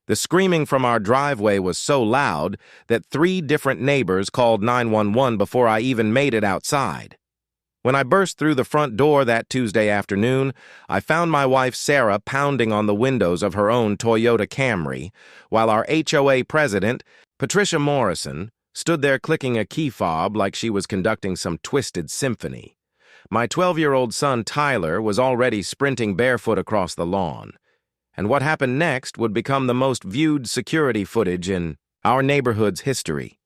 The screaming from our driveway was so loud that 3 different neighbors called 911 before I even made it outside. When I burst through the front door that Tuesday afternoon, I found my wife Sarah pounding on the windows of her own Toyota Camry, while our HOA president, Patricia Morrison, stood there clicking a key fob like she was conducting some twisted symphony. My 12-year-old son Tyler was already sprinting barefoot across the lawn. And what happened next would become the most viewed security footage in our neighborhood's history.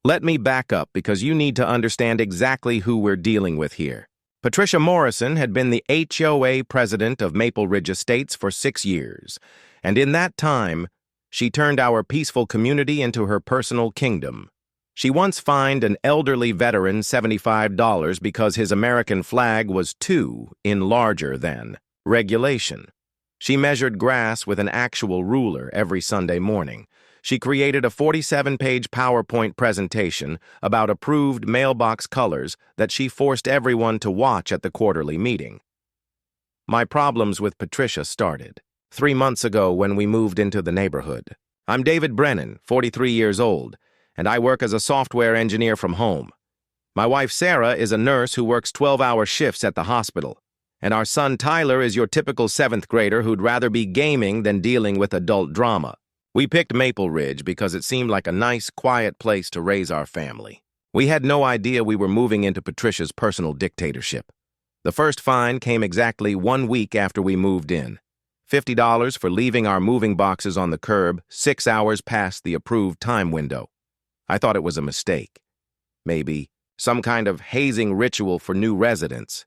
Let me back up because you need to understand exactly who we're dealing with here. Patricia Morrison had been the HOA president of Maple Ridge Estates for 6 years, and in that time, she turned our peaceful community into her personal kingdom. She once fined an elderly veteran $75 because his American flag was too larger than regulation. She measured grass with an actual ruler every Sunday morning. She created a 47-page PowerPoint presentation about approved mailbox colors that she forced everyone to watch at the quarterly meeting. My problems with Patricia started 3 months ago when we moved into the neighborhood. I'm David Brennan, 43 years old, and I work as a software engineer from home. My wife Sarah is a nurse who works 12-hour shifts at the hospital. And our son Tyler is your typical 7th grader who'd rather be gaming than dealing with adult drama. We picked Maple Ridge because it seemed like a nice, quiet place to raise our family. We had no idea we were moving into Patricia's personal dictatorship. The first fine came exactly 1 week after we moved in. $50 for leaving our moving boxes on the curb 6 hours past the approved time window. I thought it was a mistake. Maybe some kind of hazing ritual for new residents.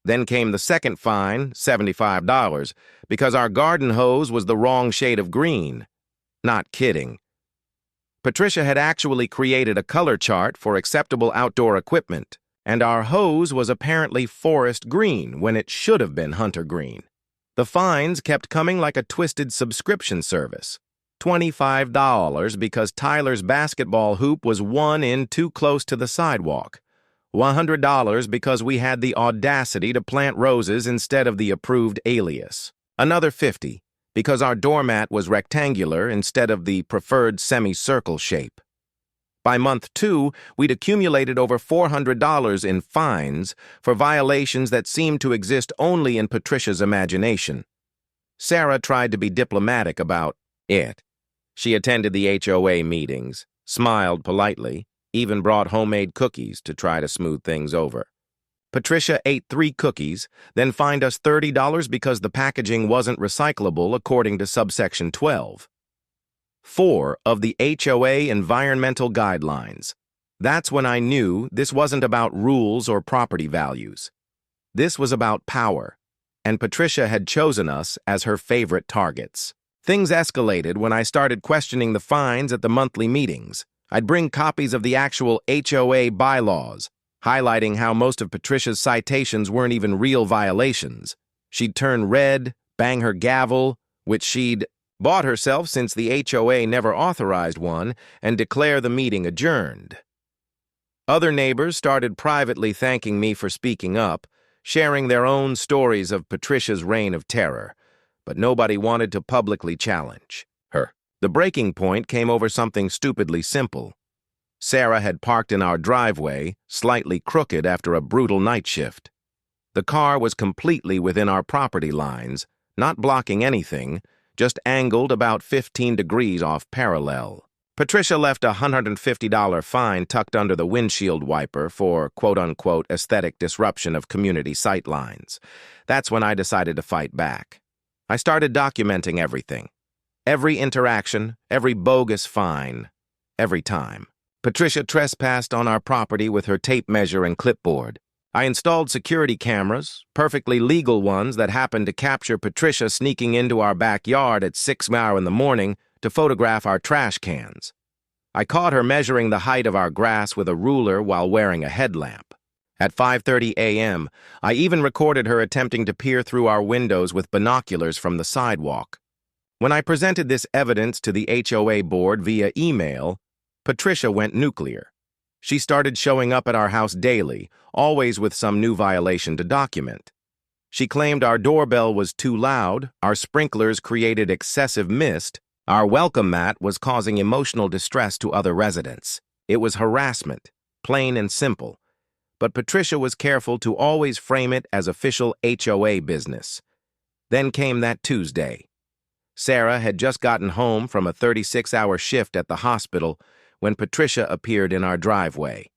Then came the second fine, $75, because our garden hose was the wrong shade of green. Not kidding. Patricia had actually created a color chart for acceptable outdoor equipment, and our hose was apparently forest green when it should have been hunter green. The fines kept coming like a twisted subscription service. $25 because Tyler's basketball hoop was 1 in too close to the sidewalk. $100 because we had the audacity to plant roses instead of the approved alias. Another $50 because our doormat was rectangular instead of the preferred semicircle shape. By month 2, we'd accumulated over $400 in fines for violations that seemed to exist only in Patricia's imagination. Sarah tried to be diplomatic about it. She attended the HOA meetings, smiled politely, even brought homemade cookies to try to smooth things over. Patricia ate 3 cookies, then fined us $30 because the packaging wasn't recyclable according to subsection 12. 4 of the HOA environmental guidelines. That's when I knew this wasn't about rules or property values. This was about power, and Patricia had chosen us as her favorite targets. Things escalated when I started questioning the fines at the monthly meetings. I'd bring copies of the actual HOA bylaws, highlighting how most of Patricia's citations weren't even real violations. She'd turn red, bang her gavel, which she'd bought herself since the HOA never authorized one, and declare the meeting adjourned. Other neighbors started privately thanking me for speaking up, sharing their own stories of Patricia's reign of terror, but nobody wanted to publicly challenge her. The breaking point came over something stupidly simple. Sarah had parked in our driveway, slightly crooked after a brutal night shift. The car was completely within our property lines, not blocking anything, just angled about 15 degrees off parallel. Patricia left a $150 fine tucked under the windshield wiper for quote-unquote aesthetic disruption of community sightlines. That's when I decided to fight back. I started documenting everything. Every interaction, every bogus fine, every time. Patricia trespassed on our property with her tape measure and clipboard. I installed security cameras, perfectly legal ones that happened to capture Patricia sneaking into our backyard at 6 in the morning to photograph our trash cans. I caught her measuring the height of our grass with a ruler while wearing a headlamp. At 5:30 a.m., I even recorded her attempting to peer through our windows with binoculars from the sidewalk. When I presented this evidence to the HOA board via email, Patricia went nuclear. She started showing up at our house daily, always with some new violation to document. She claimed our doorbell was too loud, our sprinklers created excessive mist, Our welcome mat was causing emotional distress to other residents. It was harassment, plain and simple. But Patricia was careful to always frame it as official HOA business. Then came that Tuesday. Sarah had just gotten home from a 36-hour shift at the hospital when Patricia appeared in our driveway.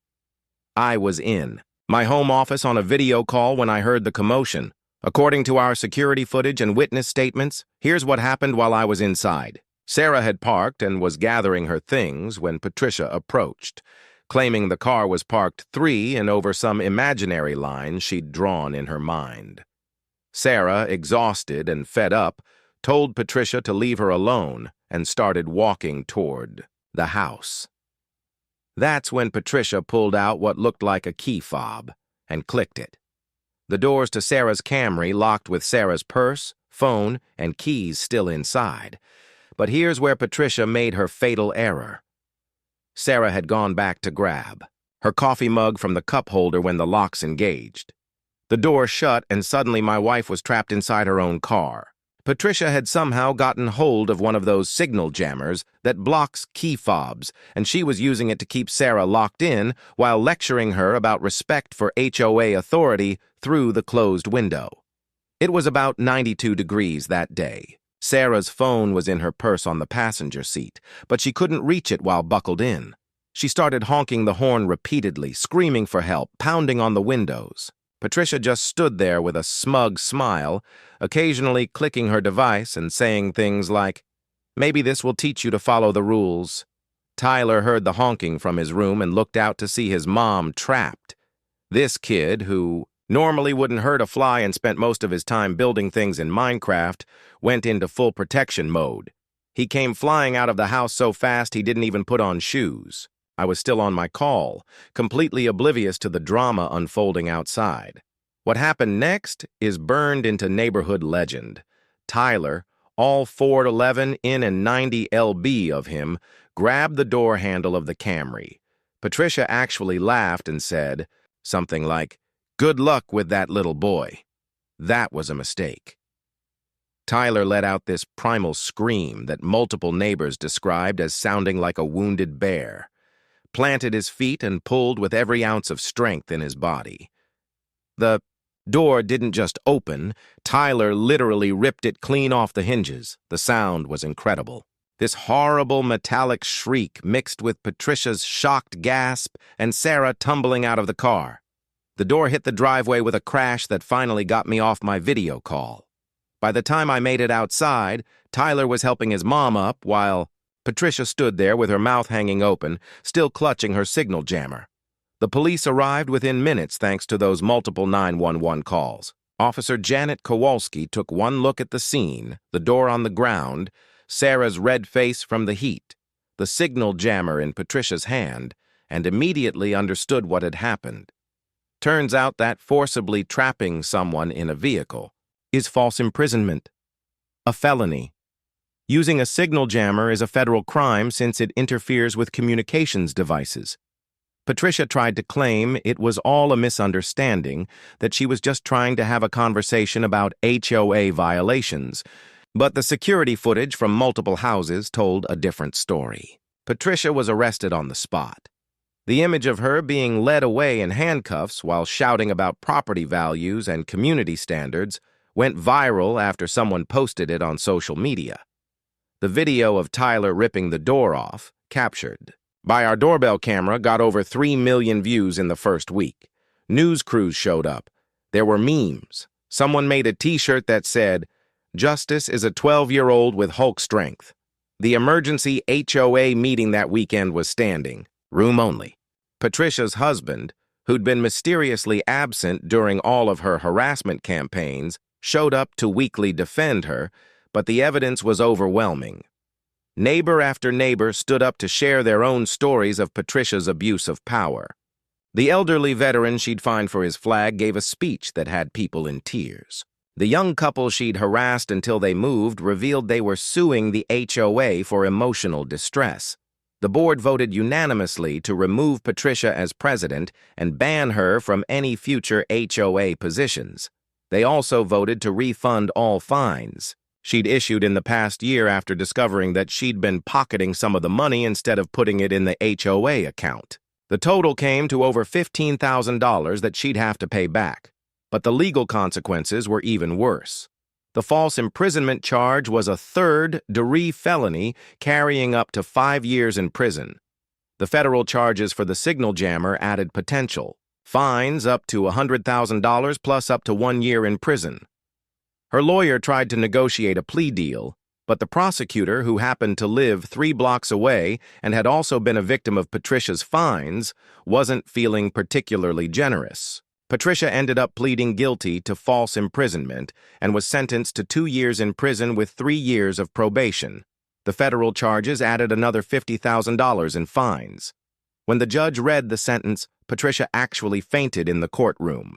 I was in my home office on a video call when I heard the commotion. According to our security footage and witness statements, here's what happened while I was inside. Sarah had parked and was gathering her things when Patricia approached, claiming the car was parked 3 and over some imaginary line she'd drawn in her mind. Sarah, exhausted and fed up, told Patricia to leave her alone and started walking toward the house. That's when Patricia pulled out what looked like a key fob and clicked it. The doors to Sarah's Camry locked with Sarah's purse, phone, and keys still inside. But here's where Patricia made her fatal error. Sarah had gone back to grab her coffee mug from the cup holder when the locks engaged. The door shut, and suddenly my wife was trapped inside her own car. Patricia had somehow gotten hold of one of those signal jammers that blocks key fobs, and she was using it to keep Sarah locked in while lecturing her about respect for HOA authority through the closed window. It was about 92 degrees that day. Sarah's phone was in her purse on the passenger seat, but she couldn't reach it while buckled in. She started honking the horn repeatedly, screaming for help, pounding on the windows. Patricia just stood there with a smug smile, occasionally clicking her device and saying things like, "Maybe this will teach you to follow the rules." Tyler heard the honking from his room and looked out to see his mom trapped. This kid, who normally wouldn't hurt a fly and spent most of his time building things in Minecraft, went into full protection mode. He came flying out of the house so fast he didn't even put on shoes. I was still on my call, completely oblivious to the drama unfolding outside. What happened next is burned into neighborhood legend. Tyler, all 4'11", in and 90 lb of him, grabbed the door handle of the Camry. Patricia actually laughed and said something like, "Good luck with that little boy." That was a mistake. Tyler let out this primal scream that multiple neighbors described as sounding like a wounded bear, planted his feet and pulled with every ounce of strength in his body. The door didn't just open, Tyler literally ripped it clean off the hinges. The sound was incredible. This horrible metallic shriek mixed with Patricia's shocked gasp and Sarah tumbling out of the car. The door hit the driveway with a crash that finally got me off my video call. By the time I made it outside, Tyler was helping his mom up while Patricia stood there with her mouth hanging open, still clutching her signal jammer. The police arrived within minutes thanks to those multiple 911 calls. Officer Janet Kowalski took one look at the scene, the door on the ground, Sarah's red face from the heat, the signal jammer in Patricia's hand, and immediately understood what had happened. Turns out that forcibly trapping someone in a vehicle is false imprisonment, a felony. Using a signal jammer is a federal crime since it interferes with communications devices. Patricia tried to claim it was all a misunderstanding, that she was just trying to have a conversation about HOA violations, but the security footage from multiple houses told a different story. Patricia was arrested on the spot. The image of her being led away in handcuffs while shouting about property values and community standards went viral after someone posted it on social media. The video of Tyler ripping the door off, captured by our doorbell camera, got over 3 million views in the first week. News crews showed up. There were memes. Someone made a t-shirt that said, "Justice is a 12-year-old with Hulk strength." The emergency HOA meeting that weekend was standing, room only. Patricia's husband, who'd been mysteriously absent during all of her harassment campaigns, showed up to weekly defend her, but the evidence was overwhelming. Neighbor after neighbor stood up to share their own stories of Patricia's abuse of power. The elderly veteran she'd fined for his flag gave a speech that had people in tears. The young couple she'd harassed until they moved revealed they were suing the HOA for emotional distress. The board voted unanimously to remove Patricia as president and ban her from any future HOA positions. They also voted to refund all fines. she'd issued in the past year after discovering that she'd been pocketing some of the money instead of putting it in the HOA account. The total came to over $15,000 that she'd have to pay back. But the legal consequences were even worse. The false imprisonment charge was a third-degree felony carrying up to 5 years in prison. The federal charges for the signal jammer added potential. Fines up to $100,000 plus up to 1 year in prison. Her lawyer tried to negotiate a plea deal, but the prosecutor, who happened to live 3 blocks away and had also been a victim of Patricia's fines, wasn't feeling particularly generous. Patricia ended up pleading guilty to false imprisonment and was sentenced to 2 years in prison with 3 years of probation. The federal charges added another $50,000 in fines. When the judge read the sentence, Patricia actually fainted in the courtroom.